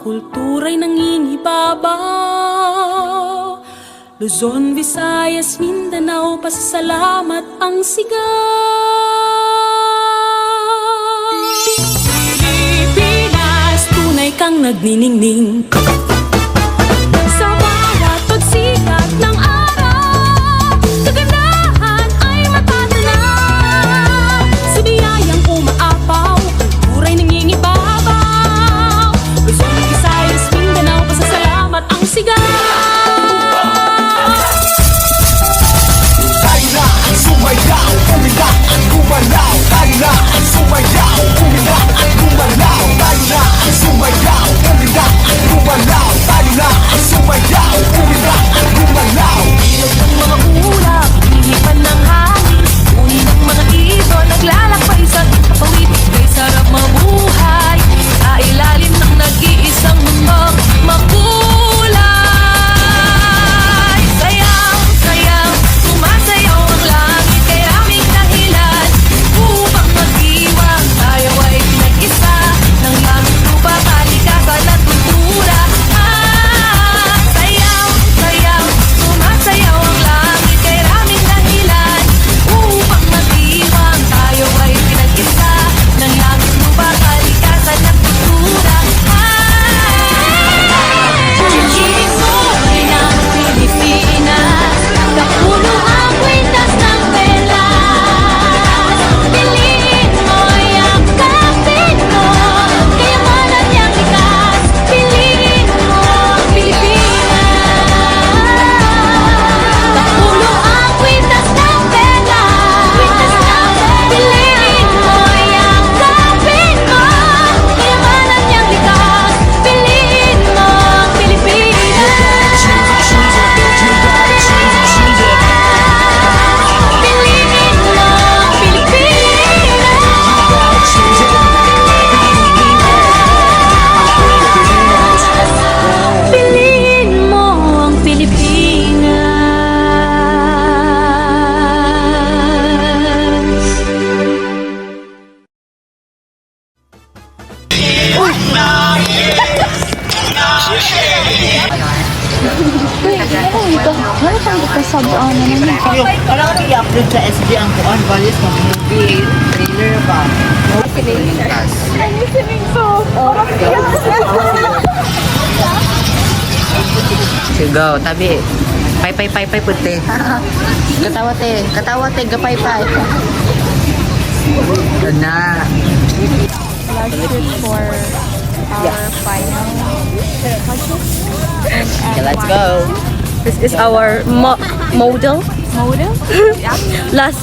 kultura'y nangingibabaw. Luzon, Visayas, Mindanao, pasasalamat ang sigaw. Pilipinas, tunay kang nagniningning. Sa bawat pagsikat ng araw, kagandahan ay matatanaw. Sa biyayang umaapaw, kultura'y nangingibabaw. Luzon, Visayas, Mindanao, pasasalamat ang sigaw. Sumayaw, umila at gumalaw. Tayo na ang sumayaw, umila at gumalaw. Tayo na ang sumayaw, umila at gumalaw. Tayo na ang sumayaw, umila at gumalaw. Ilog ng mga ulap, hinipan ng hangin, uni ng mga ibon, naglalakbay sa pawid. Kay sarap mabuhay sa ilalim ng nag-iisang mundong makulay. Sayaw, sayaw, sumasayaw ang langit, kay aming dahilan upang mag-iwang. Tayo ay pinag-isa ng langit, lupa, kalikasan at kultura. Sayaw, sayaw, sumasayaw ang langit, kay aming dahilan upang mag-iwang. Tayo ay pinag-isa ng langit, lupa, kalikasan at kultura. Pilipinas, Pilipinas, kapuno ang kwintas ng pelas. Piliin mo'y ang kapitno, kayamanan niyang likas. Piliin mo ang Pilipinas. Kapuno ang kwintas ng pelas. Piliin mo'y ang kapitno, kayamanan niyang likas. Piliin mo ang Pilipinas. Piliin mo ang Pilipinas. Parang i-upload sa SB ang kuan, balis ng movie, trailer ba? Sigaw, tabi. Pay puti. Katawa te, gapay. Na. Last trip for our final Okay, let's go. This is our model. model. Yeah. Last